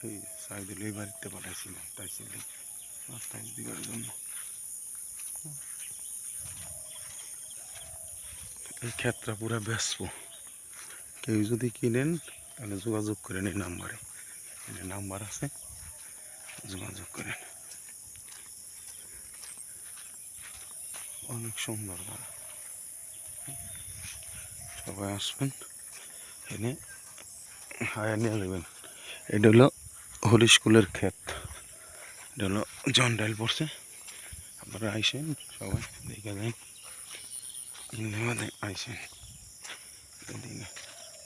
এই সাইদুল এই বাড়িতে পাঠাইছিলাম তাই ছিল রাস্তায় দিবার জন্য। এই ক্ষেতটা পুরা বেচবো, কেউ যদি কিনেন তাহলে যোগাযোগ করেন এই নাম্বারে, নাম্বার আছে, যোগাযোগ করেন। অনেক সুন্দর জায়গা, সবাই আসবেন এনে হায়া নিয়ে যাবেন। এটা হলো হোলি স্কুলের ক্ষেত, এটা হলো জন্ডাইল পড়ছে। আপনারা আইসেন সবাই দেখে যান, আইসেন এদিকে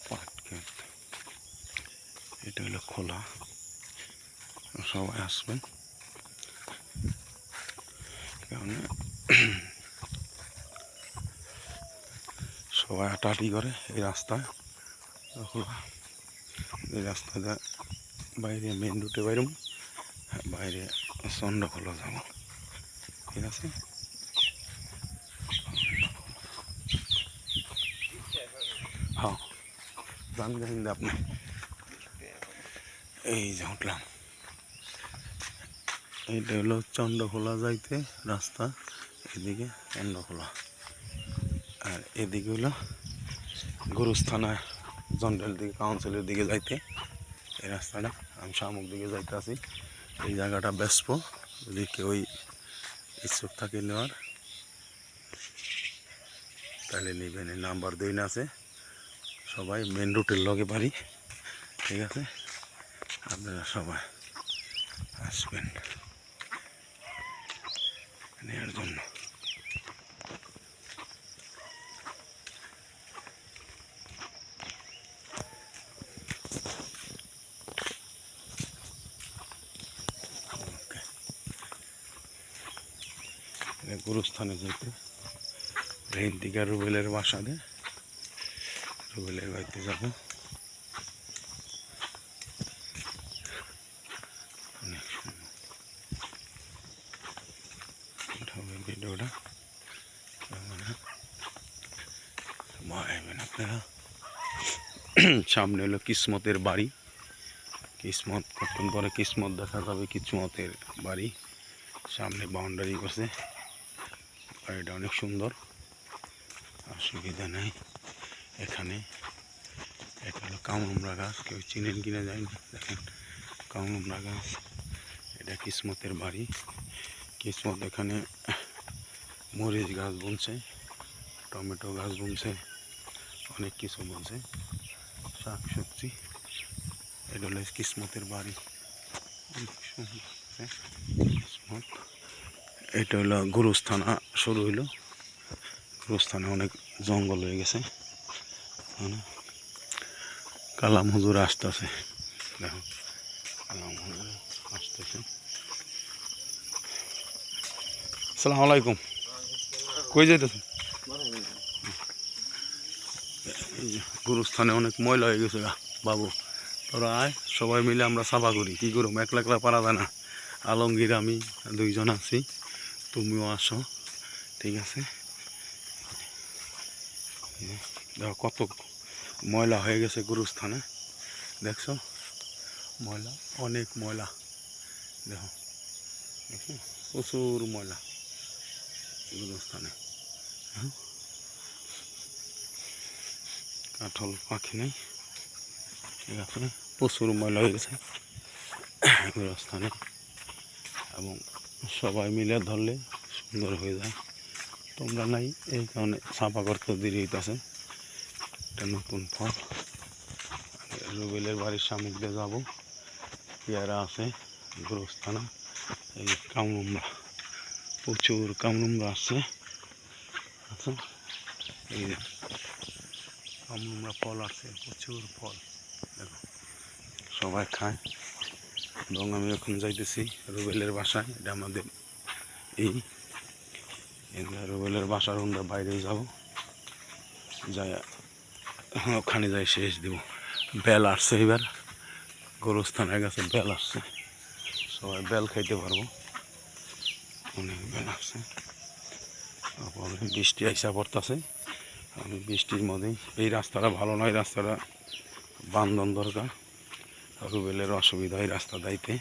পাট ক্ষেত, এটা হলো খোলা, সবাই আসবেন। কারণ সবাই হাঁটাহাঁটি করে এই রাস্তায় খোলা, এই রাস্তাটা বাইরে মেন রুটে বাইরে, বাইরে চন্দ্রখোলা যাব, ঠিক আছে। হ্যাঁ জানবেন আপনি, এই যে উঠলাম, এইটা হলো চন্দ্রখোলা যাইতে রাস্তা, এদিকে চন্দ্রখোলা, আর এদিকে হলো গুরুস্থানা জন্ডাইল দিকে কাউন্সিলের দিকে যাইতে এই রাস্তাটা। আমি শামুক দিকে যাইতে আছি, এই জায়গাটা বেচবো, যদি কেউ ইচ্ছুক থাকে নেওয়ার তাহলে নেবেন। এই নাম্বার দুই না আছে, সবাই মেন রুটের লগে বাড়ি, ঠিক আছে। আপনারা সবাই আসবেন নেওয়ার জন্য। গুরুস্থানে যেতে রেল দিকে রুবেলের বাসা দে, রুবেলের বাড়িতে যাবো। অনেক সুন্দর ভিডিওটা, আপনারা সামনে হলো কিসমতের বাড়ি, কিসমত কতক্ষণ পরে কিসমত দেখা যাবে, কিসমতের বাড়ি সামনে বাউন্ডারি করছে, বাড়িটা অনেক সুন্দর, অসুবিধা নেই। এখানে এটা হলো কামরুমরা গাছ, কেউ চিনেন কিনে যায় না, দেখেন কামরুমরা গাছ, এটা কিসমতের বাড়ি। কিসমত এখানে মরিচ গাছ বুনছে, টমেটো গাছ বুনছে, অনেক কিছু বুনছে, শাক সবজি। এটা হলো কিসমতের বাড়ি, অনেক সুন্দর কিসমত। এটা হলো গুরুস্থানা শুরু হইলো, গুরুস্থানে অনেক জঙ্গল হয়ে গেছে, কালাম হুজুর আসতেছে, দেখো কালাম হুজুর আসতেছে। আসসালামু আলাইকুম, কই যাইতেছে? গুরুস্থানে অনেক ময়লা হয়ে গেছে গা বাবু, তোরা আয় সবাই মিলে আমরা সাফা করি, কী করুম, একলা একলা পারা যায় না। আলমগীর আমি দুইজন আছি, তুমিও আসো, ঠিক আছে। দেখো কত ময়লা হয়ে গেছে গুরুস্থানে, দেখছো ময়লা, অনেক ময়লা, দেখো দেখো প্রচুর ময়লা গুরুস্থানে। কাঠল পাখি নেই, ঠিক আছে, প্রচুর ময়লা হয়ে গেছে গুরুস্থানে, এবং সবাই মিলে ধরলে সুন্দর হয়ে যায়। তোমরা নাই এই কারণে সাফা করতে দেরি হইতেছে। একটা নতুন ফল, রুবেলের বাড়ির সামনে দিয়ে যাবো, পেয়ারা আছে, গুরুস্থানা, এই কামরুমরা, প্রচুর কামরুমরা আসছে, আচ্ছা এই কামরুমরা ফল আছে, প্রচুর ফল, দেখো সবাই খায়। এবং আমি এখন যাইতেছি রুবেলের বাসায়, এটা আমাদের এই রুবেলের বাসার আমরা বাইরে যাব, যাই ওখানে যাই শেষ দিব। বেল আসছে এবার, গরুস্থানের কাছে বেল আসছে, সবাই বেল খাইতে পারবো, অনেক বেল আসছে। তারপরে বৃষ্টি আইসা পড়তেছে, আমি বৃষ্টির মধ্যেই, এই রাস্তাটা ভালো নয়, রাস্তাটা বান্ধন দরকার, রুবেলের অসুবিধা হয় রাস্তা দাইতে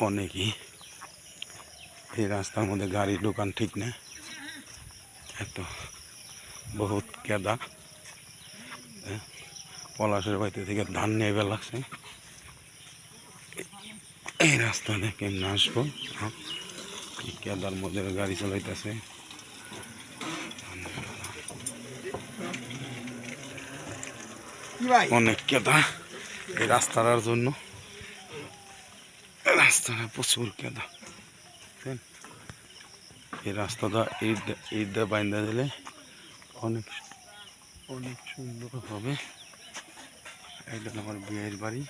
অনেকই। এই রাস্তার মধ্যে গাড়ি ঢোকান ঠিক না, এত বহুত কেদা। পলাশের বাড়িতে থেকে ধান নিয়ে লাগছে, এই রাস্তা দিয়ে কেমন আসবো? এই কেদার মধ্যে গাড়ি চালাইতেছে। অনেক কেদা এই রাস্তাটার জন্য, রাস্তাটা প্রচুর কেদা। এই রাস্তাটা ইট দিয়ে বাইন্দা দিলে অনেক অনেক সুন্দর হবে। এটা আমার বিয়ের বাড়ি।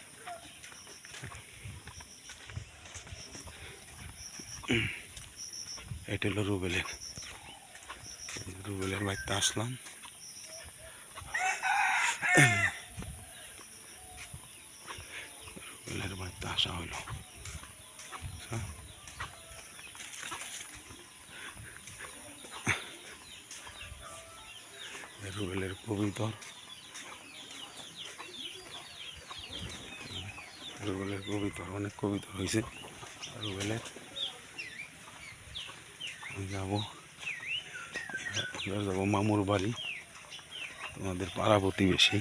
এটা হলো রুবেলের বাড়িতে আসলাম। রুবেলের বাড়িতে আসা হইল। রুবেলের কবিতর, রুবেলের কবিতর অনেক কবিতর হয়েছে। রুবেলের যাবো, এবার যাবো মামুর বাড়ি, আমাদের পাড়া প্রতিবেশী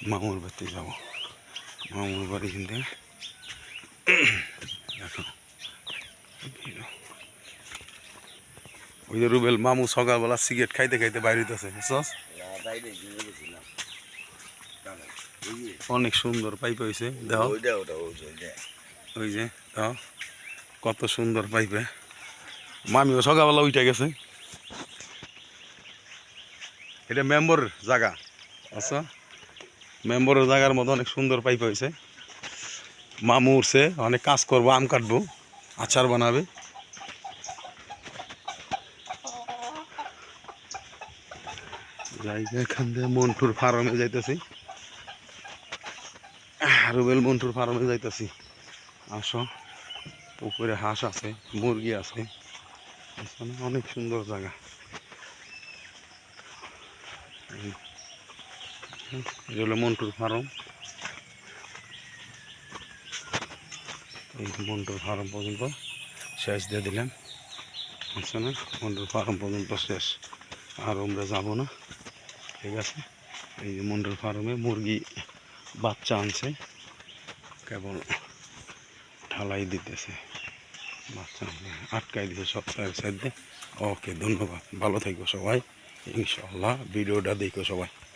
মামুর বাড়িতে যাবো। মামুর বাড়ি কিন্তু দেখো, ওই যে রুবেল মামু সকালবেলা সিগারেট খাইতে খাইতে বাইরে হইতেছে, বুঝছস? অনেক সুন্দর পাইপ হয়েছে, দেখো ওই যে দেখো কত সুন্দর পাইপে। মামিও সকালবেলা উঠে গেছে। এটা মেম্বর জায়গা, আচ্ছা মেম্বরের জায়গার মতো অনেক সুন্দর পাইপ হয়েছে। মামু উঠছে, অনেক কাজ করবো, আম কাটবো, আচার বানাবে। জায়গা এখান থেকে মন্টুর ফার্মে যাইতেছি, রুবেল মন্টুর ফার্মে যাইতেছি। আসো, পুকুরে হাঁস আছে, মুরগি আছে, অনেক সুন্দর জায়গা। এটা হলো মন্টুর ফার্ম। এই মন্টুর ফার্ম পর্যন্ত শেষ দিয়ে দিলাম, বুঝছো না? মন্টুর ফার্ম পর্যন্ত শেষ, আর আমরা যাবো না, ঠিক আছে? এই যে মন্টুর ফার্মে মুরগি বাচ্চা আনছে, কেবল ঢালাই দিতেছে, বাচ্চা আটকাই দিছে সপ্তাহের সাইডে। ওকে, ধন্যবাদ, ভালো থাকো সবাই, ইনশাআল্লাহ ভিডিওটা দেখো সবাই।